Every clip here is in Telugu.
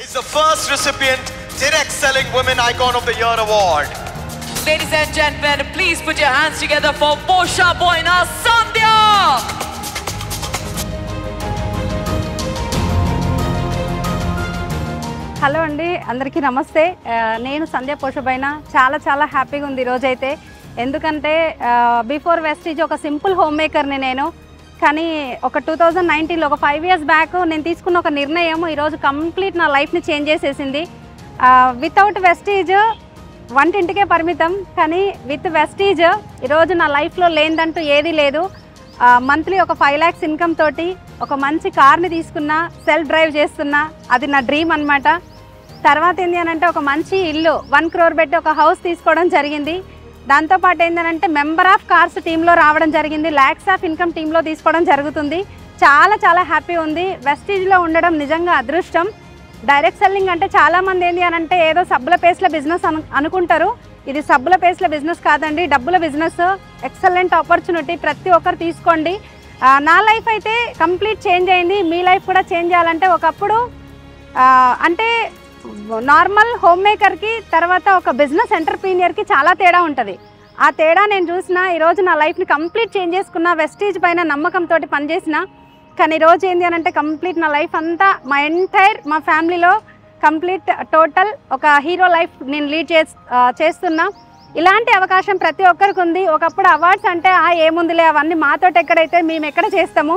is the first recipient, Direct Selling Women Icon of the Year Award. Ladies and gentlemen, please put your hands together for Posha Boina Sandhya. Hello అండి, అందరికీ నమస్తే. నేను సంధ్య పోషబైనా చాలా హ్యాపీగా ఉంది ఈరోజైతే. ఎందుకంటే బిఫోర్ వెస్టీజ్ ఒక సింపుల్ హోమ్ మేకర్ని నేను. కానీ ఒక 2019లో ఒక 5 years బ్యాక్ నేను తీసుకున్న ఒక నిర్ణయం ఈరోజు కంప్లీట్ నా లైఫ్ని చేంజ్ చేసేసింది. వితౌట్ వెస్టీజ్ వంటింటికే పరిమితం, కానీ విత్ వెస్టీజ్ ఈరోజు నా లైఫ్లో లేనిదంటూ ఏదీ లేదు. మంత్లీ ఒక 5 lakhs ఇన్కమ్ తోటి ఒక మంచి కార్ని తీసుకున్నా, సెల్ఫ్ డ్రైవ్ చేస్తున్నా. అది నా డ్రీమ్ అనమాట. తర్వాత ఏంటి అని అంటే ఒక మంచి ఇల్లు 1 crore పెట్టి ఒక హౌస్ తీసుకోవడం జరిగింది. దాంతోపాటు ఏంటంటే మెంబర్ ఆఫ్ కార్స్ టీంలో రావడం జరిగింది. ల్యాక్స్ ఆఫ్ ఇన్కమ్ టీంలో తీసుకోవడం జరుగుతుంది. చాలా హ్యాపీ ఉంది. వెస్టీజ్లో ఉండడం నిజంగా అదృష్టం. డైరెక్ట్ సెల్లింగ్ అంటే చాలామంది ఏంటి అని అంటే ఏదో సబ్బుల పేస్ల బిజినెస్ అనుకుంటారు. ఇది సబ్బుల పేస్ల బిజినెస్ కాదండి, డబ్బుల బిజినెస్. ఎక్సలెంట్ ఆపర్చునిటీ, ప్రతి ఒక్కరు తీసుకోండి. నా లైఫ్ అయితే కంప్లీట్ చేంజ్ అయింది. మీ లైఫ్ కూడా చేంజ్ చేయాలంటే ఒకప్పుడు అంటే నార్మల్ హోమ్ మేకర్కి తర్వాత ఒక బిజినెస్ ఎంటర్ప్రీనియర్కి చాలా తేడా ఉంటుంది. ఆ తేడా నేను చూసిన ఈరోజు నా లైఫ్ని కంప్లీట్ చేంజ్ చేసుకున్న. వెస్టీజ్ పైన నమ్మకంతో పనిచేసిన. కానీ ఈరోజు ఏంటి అని అంటే కంప్లీట్ నా లైఫ్ అంతా మా ఫ్యామిలీలో కంప్లీట్ టోటల్ ఒక హీరో లైఫ్ నేను లీడ్ చేస్తున్నా. ఇలాంటి అవకాశం ప్రతి ఒక్కరికి ఉంది. ఒకప్పుడు అవార్డ్స్ అంటే ఏముందిలే అవన్నీ మాతోటి ఎక్కడైతే మేము ఎక్కడ చేస్తాము,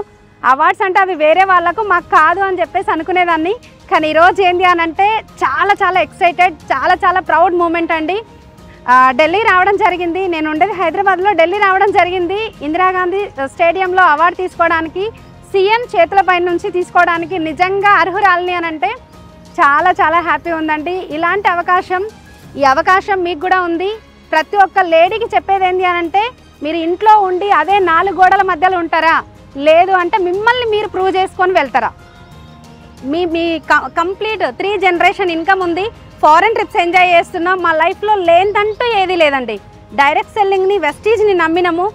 అవార్డ్స్ అంటే అవి వేరే వాళ్ళకు, మాకు కాదు అని చెప్పేసి అనుకునేదాన్ని. కానీ ఈరోజు ఏంటి అని అంటే చాలా ఎక్సైటెడ్, చాలా ప్రౌడ్ మూమెంట్ అండి. ఢిల్లీ రావడం జరిగింది. నేను ఉండేది హైదరాబాద్లో. ఢిల్లీ రావడం జరిగింది ఇందిరాగాంధీ స్టేడియంలో అవార్డు తీసుకోవడానికి, సీఎం చేతులపై నుంచి తీసుకోవడానికి. నిజంగా అర్హురాలిని అని అంటే చాలా హ్యాపీ ఉందండి. ఇలాంటి అవకాశం, ఈ అవకాశం మీకు కూడా ఉంది. ప్రతి ఒక్క లేడీకి చెప్పేది ఏంటి అని అంటే మీరు ఇంట్లో ఉండి అదే 4 గోడల మధ్యలో ఉంటారా, లేదు అంటే మిమ్మల్ని మీరు ప్రూవ్ చేసుకొని వెళ్తారా. మీ కంప్లీట్ 3 generation ఇన్కమ్ ఉంది. ఫారెన్ ట్రిప్స్ ఎంజాయ్ చేస్తున్నాం. మా లైఫ్లో లేదంటూ ఏదీ లేదండి. డైరెక్ట్ సెల్లింగ్ని, వెస్టీజ్ని నమ్మినాము,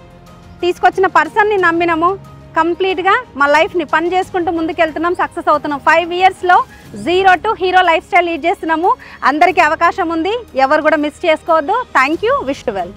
తీసుకొచ్చిన పర్సన్ని నమ్మినాము. కంప్లీట్గా మా లైఫ్ని పని చేసుకుంటూ ముందుకెళ్తున్నాం, సక్సెస్ అవుతున్నాం. 5 yearsలో 0 to hero life style lead చేస్తున్నాము. అందరికీ అవకాశం ఉంది, ఎవరు కూడా మిస్ చేసుకోవద్దు. Thank you. Wish to well.